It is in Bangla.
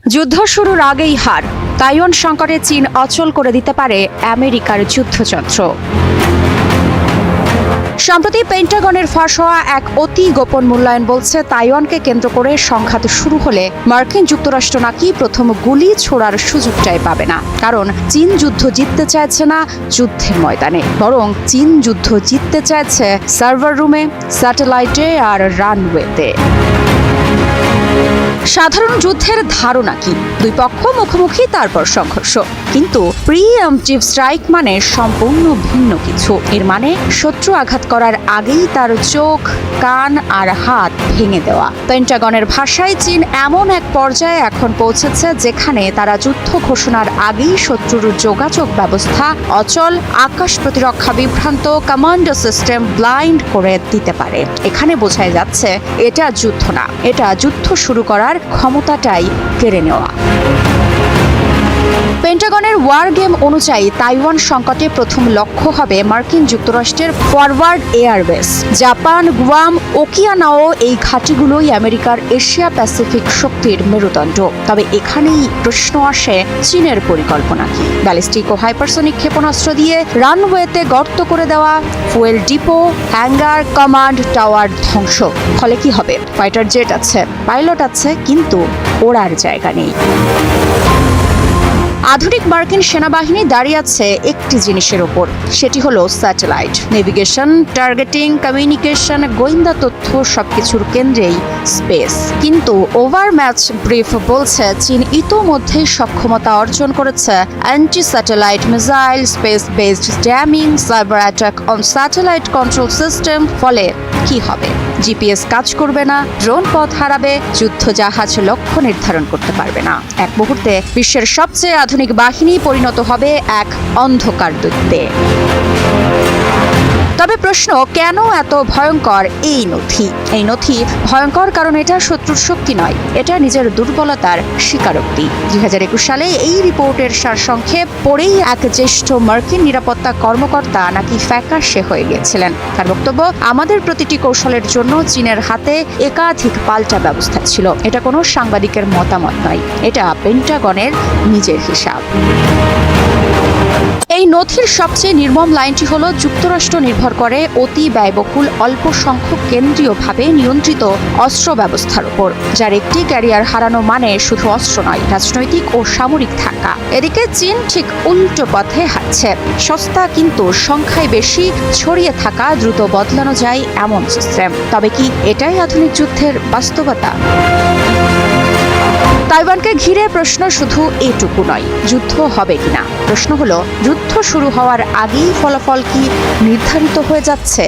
যুদ্ধ শুরুর আগেই হার, তাইওয়ান সংকটে চীন অচল করে দিতে পারে আমেরিকার যুদ্ধযন্ত্র। সম্প্রতি পেন্টাগনের ফাঁস হওয়া এক অতি গোপন মূল্যায়ন বলছে, তাইওয়ানকে কেন্দ্র করে সংঘাত শুরু হলে মার্কিন যুক্তরাষ্ট্র নাকি প্রথম গুলি ছোড়ার সুযোগটাই পাবে না। কারণ চীন যুদ্ধ জিততে চাইছে না যুদ্ধের ময়দানে, বরং চীন যুদ্ধ জিততে চাইছে সার্ভার রুমে, স্যাটেলাইটে আর রানওয়েতে। সাধারণ যুদ্ধের ধারণা কি? দুই পক্ষ মুখোমুখি, তারপর সংঘর্ষ। কিন্তু প্রিএম্পটিভ স্ট্রাইক মানে সম্পূর্ণ ভিন্ন কিছু। এর মানে শত্রু আঘাত করার আগেই তার চোখ, কান আর হাত ভেঙে দেওয়া। পেন্টাগনের ভাষায় চীন এমন এক পর্যায়ে এখন পৌঁছেছে যেখানে তারা যুদ্ধ ঘোষণার আগেই শত্রুর যোগাযোগ ব্যবস্থা অচল, আকাশ প্রতিরক্ষা বিভ্রান্ত, কমান্ডো সিস্টেম ব্লাইন্ড করে দিতে পারে। এখানে বোঝাই যাচ্ছে এটা যুদ্ধ না, এটা যুদ্ধ শুরু করার ক্ষমতাটাই কেড়ে নেওয়া। পেন্টাগনের ওয়ার গেম অনুযায়ী তাইওয়ান সংকটে প্রথম লক্ষ্য হবে মার্কিন যুক্তরাষ্ট্রের ফরওয়ার্ড এয়ারবেস। জাপান, গুয়াম, ওকিয়ানাও এই ঘাঁটিগুলোই আমেরিকার এশিয়া প্যাসিফিক শক্তির মেরুদণ্ড। তবে এখানেই প্রশ্ন আসে, চীনের পরিকল্পনা কি? ব্যালিস্টিক ও হাইপারসনিক ক্ষেপণাস্ত্র দিয়ে রানওয়েতে গর্ত করে দেওয়া, fuel depot, hanger, command tower ধ্বংস। ফলে কি হবে? ফাইটার জেট আছে, পাইলট আছে, কিন্তু ওড়ার জায়গা নেই। আধুনিক মার্কিন সেনাবাহিনী দাঁড়িয়ে আছে একটি জিনিসের ওপর, সেটি হলো স্যাটেলাইট। নেভিগেশন, টার্গেটিং, কমিউনিকেশন, গোয়েন্দা তথ্য সবকিছুর কেন্দ্রেই স্পেস। কিন্তু ওভার ম্যাচ ব্রিফ বলছে চীন ইতোমধ্যেই সক্ষমতা অর্জন করেছে anti satellite missile, space based ড্যামিং, cyber attack on satellite control system. ফলে কি হবে? জিপিএস কাজ করবে না, ড্রোন পথ হারাবে, যুদ্ধ জাহাজ লক্ষ্য নির্ধারণ করতে পারবে না। এক মুহূর্তে বিশ্বের সবচেয়ে আধুনিক বাহিনী পরিণত হবে এক অন্ধকার দৈত্যে। তবে প্রশ্ন, কেন এত ভয়ঙ্কর এই নথি? এই নথি ভয়ঙ্কর কারণ এটা শত্রুর শক্তি নয়, এটা নিজের দুর্বলতার স্বীকারোক্তি। 2021 সালে এই রিপোর্টের সারসংক্ষেপ পড়েই এক জ্যেষ্ঠ মার্কিন নিরাপত্তা কর্মকর্তা নাকি ফ্যাকাশে হয়ে গিয়েছিলেন। তার বক্তব্য, আমাদের প্রতিটি কৌশলের জন্য চীনের হাতে একাধিক পাল্টা ব্যবস্থা ছিল। এটা কোনো সাংবাদিকের মতামত নয়, এটা পেন্টাগনের নিজের হিসাব। এই নথির সবচেয়ে নির্মম লাইনটি হলো, যুক্তরাষ্ট্র নির্ভর করে অতি ব্যয়বহুল অল্প সংখ্যক কেন্দ্রীয়ভাবে নিয়ন্ত্রিত অস্ত্র ব্যবস্থার উপর, যার একটি ক্যারিয়ার হারানো মানে শুধু অস্ত্র নয়, রাজনৈতিক ও সামরিক থাকা। এদিকে চীন ঠিক উল্টো পথে হাঁটছে। সস্তা কিন্তু সংখ্যায় বেশি, ছড়িয়ে থাকা, দ্রুত বদলানো যায় এমন সিস্টেম। তবে কি এটাই আধুনিক যুদ্ধের বাস্তবতা? তাইওয়ানকে ঘিরে প্রশ্ন শুধু এটুকু নয়, যুদ্ধ হবে কিনা। প্রশ্ন হলো, যুদ্ধ শুরু হওয়ার আগেই ফলাফল কি নির্ধারিত হয়ে যাচ্ছে?